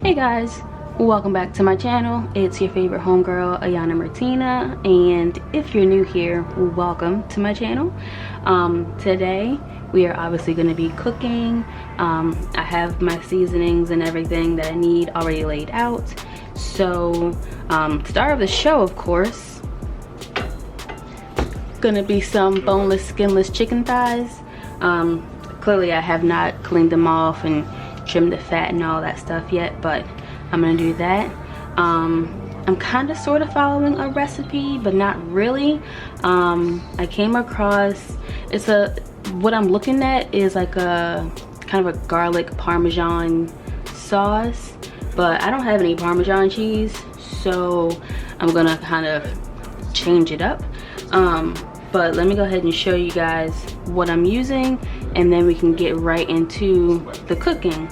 Hey guys, welcome back to my channel. It's your favorite homegirl, Ayana Mertina, and if you're new here, welcome to my channel. Today we are obviously going to be cooking. I have my seasonings and everything that I need already laid out. So star of the show, of course, gonna be some boneless, skinless chicken thighs. Clearly I have not cleaned them off and trim the fat and all that stuff yet, but I'm gonna do that. I'm kind of sort of following a recipe, but not really. I came across, what I'm looking at is like a kind of a garlic parmesan sauce, but I don't have any parmesan cheese, so I'm gonna kind of change it up. But let me go ahead and show you guys what I'm using, and then we can get right into the cooking.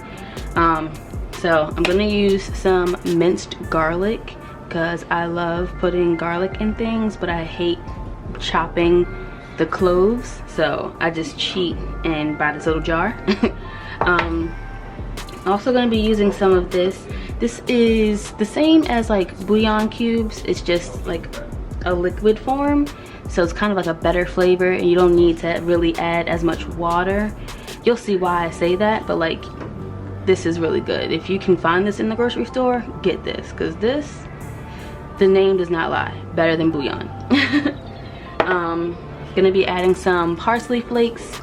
So I'm gonna use some minced garlic because I love putting garlic in things, but I hate chopping the cloves, so I just cheat and buy this little jar. Also gonna be using some of this. This is the same as like bouillon cubes, it's just like a liquid form, so it's kind of like a better flavor and you don't need to really add as much water. You'll see why I say that, but like, this is really good. If you can find this in the grocery store, get this, because this, the name does not lie, better than bouillon. Gonna be adding some parsley flakes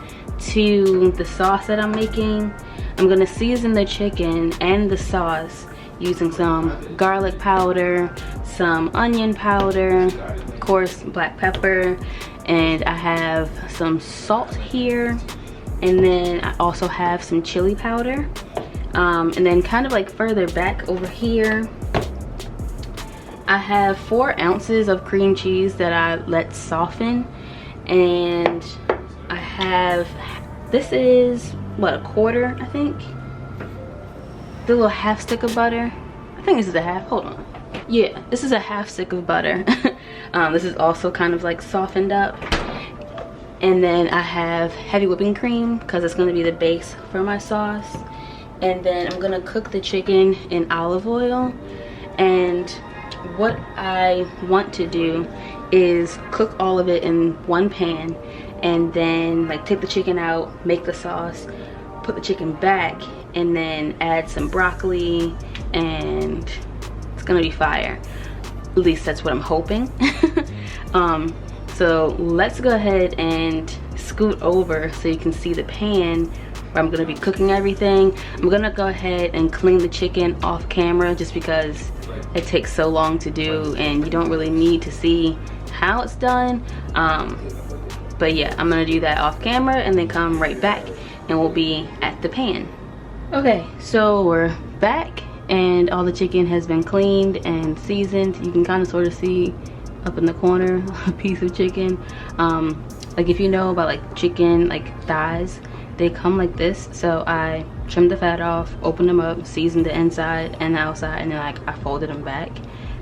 to the sauce that I'm making. I'm gonna season the chicken and the sauce using some garlic powder, some onion powder, of course black pepper, and I have some salt here, and then I also have some chili powder. And then kind of like further back over here, I have 4 ounces of cream cheese that I let soften, and I have, this is what, a quarter, I think, the little half stick of butter. I think this is a half, hold on, yeah, this is a half stick of butter. This is also kind of like softened up. And then I have heavy whipping cream because it's going to be the base for my sauce. And then I'm gonna cook the chicken in olive oil. And what I want to do is cook all of it in one pan, and then like take the chicken out, make the sauce, put the chicken back, and then add some broccoli, and it's gonna be fire. At least that's what I'm hoping. So let's go ahead and scoot over so you can see the pan where I'm gonna be cooking everything. I'm gonna go ahead and clean the chicken off camera just because it takes so long to do and you don't really need to see how it's done. But yeah, I'm gonna do that off camera and then come right back and we'll be at the pan. Okay, so we're back and all the chicken has been cleaned and seasoned. You can kind of sort of see up in the corner a piece of chicken. Like if you know about like chicken like thighs, they come like this, so I trimmed the fat off, opened them up, seasoned the inside and the outside, and then like I folded them back,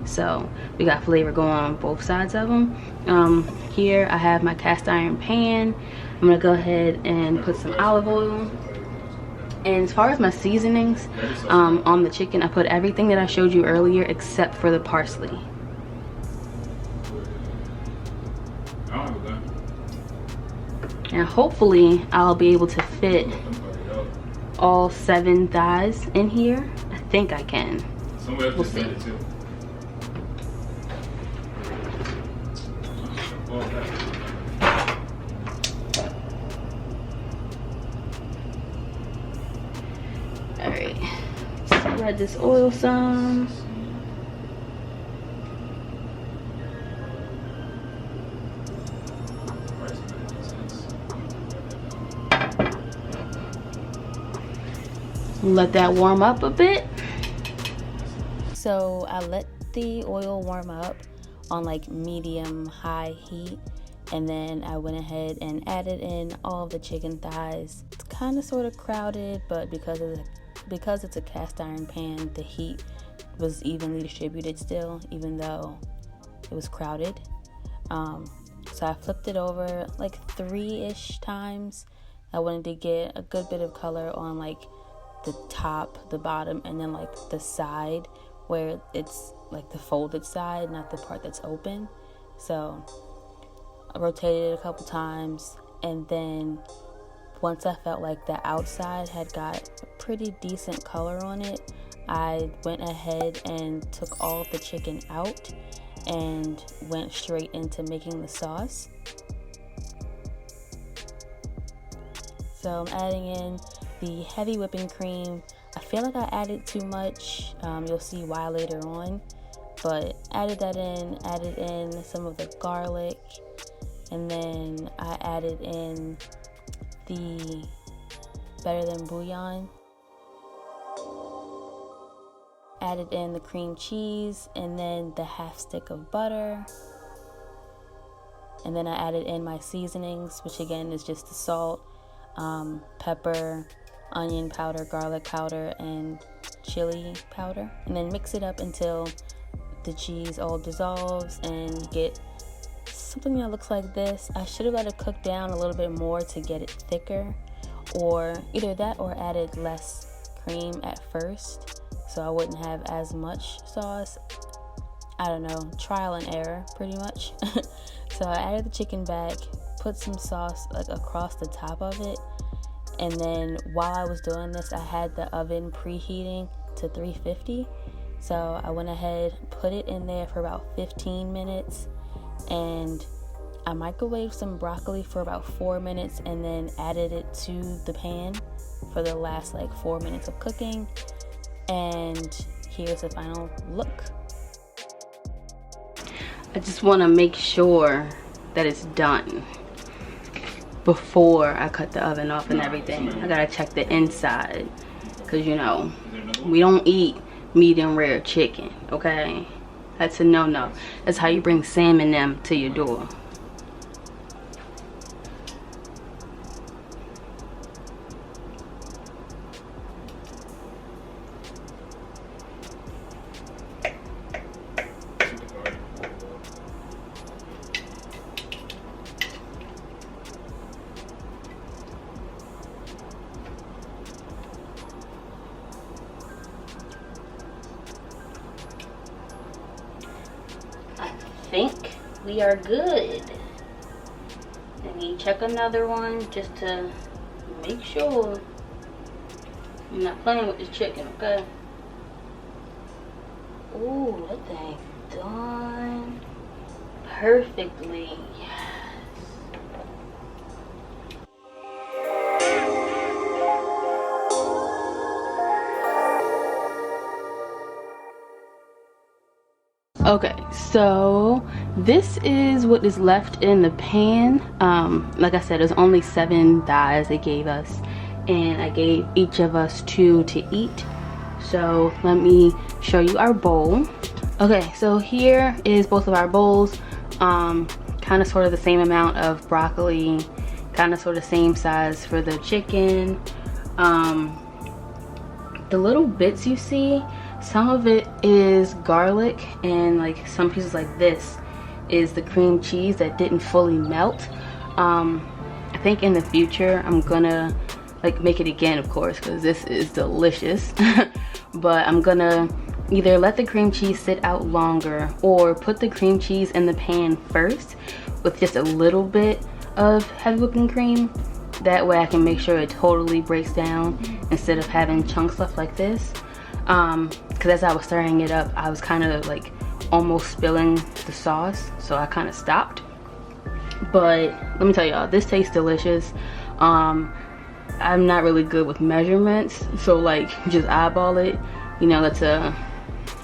so we got flavor going on both sides of them. Here I have my cast iron pan. I'm gonna go ahead and put some olive oil. And as far as my seasonings on the chicken, I put everything that I showed you earlier except for the parsley. And hopefully I'll be able to fit all 7 thighs in here. I think I can. We'll see. Alright, spread this oil some. Let that warm up a bit. So I let the oil warm up on like medium high heat, and then I went ahead and added in all of the chicken thighs. It's kind of sort of crowded, but because it's a cast iron pan, the heat was evenly distributed still, even though it was crowded. So I flipped it over like 3-ish times. I wanted to get a good bit of color on like the top, the bottom, and then like the side where it's like the folded side, not the part that's open. So I rotated it a couple times, and then once I felt like the outside had got a pretty decent color on it, I went ahead and took all of the chicken out and went straight into making the sauce. So I'm adding in the heavy whipping cream. I feel like I added too much. You'll see why later on. But added in some of the garlic, and then I added in the better than bouillon. Added in the cream cheese, and then the half stick of butter. And then I added in my seasonings, which again is just the salt, pepper, onion powder, garlic powder, and chili powder. And then mix it up until the cheese all dissolves and get something that looks like this. I should have let it cook down a little bit more to get it thicker, or either that or added less cream at first so I wouldn't have as much sauce. I don't know, trial and error pretty much. So I added the chicken back, put some sauce like across the top of it, and then while I was doing this, I had the oven preheating to 350. So I went ahead, put it in there for about 15 minutes, and I microwaved some broccoli for about 4 minutes, and then added it to the pan for the last like 4 minutes of cooking. And here's the final look. I just want to make sure that it's done before I cut the oven off and everything. I gotta check the inside, because you know, we don't eat medium rare chicken, okay? That's a no-no. That's how you bring salmon them to your door. I think we are good. Let me check another one just to make sure I'm not playing with this chicken, okay? Ooh, that thing's done perfectly. Okay, so this is what is left in the pan. Like I said, there's only 7 thighs they gave us, and I gave each of us 2 to eat. So let me show you our bowl. Okay, so here is both of our bowls. Kind of sort of the same amount of broccoli, kind of sort of same size for the chicken. The little bits you see, some of it is garlic, and like some pieces like this is the cream cheese that didn't fully melt. I think in the future I'm gonna like make it again, of course, because this is delicious. But I'm gonna either let the cream cheese sit out longer or put the cream cheese in the pan first with just a little bit of heavy whipping cream. That way I can make sure it totally breaks down instead of having chunks left like this. Because as I was stirring it up, I was kind of like almost spilling the sauce, so I kind of stopped. But let me tell y'all, this tastes delicious. I'm not really good with measurements, so like just eyeball it. You know, that's a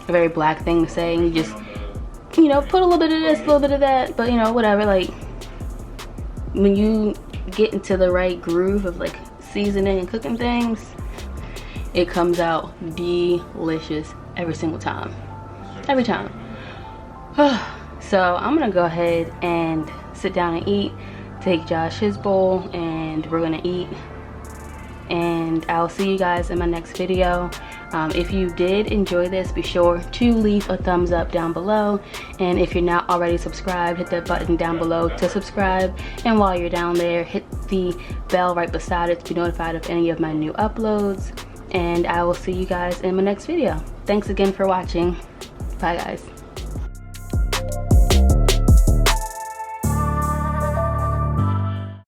very black thing to say. You just, you know, put a little bit of this, a little bit of that, but you know, whatever. Like when you get into the right groove of like seasoning and cooking things, it comes out delicious every single time. Every time. So I'm gonna go ahead and sit down and eat. Take Josh his bowl, and we're gonna eat. And I'll see you guys in my next video. If you did enjoy this, be sure to leave a thumbs up down below. And if you're not already subscribed, hit that button down below to subscribe. And while you're down there, hit the bell right beside it to be notified of any of my new uploads. and I will see you guys in my next video. Thanks again for watching. Bye guys.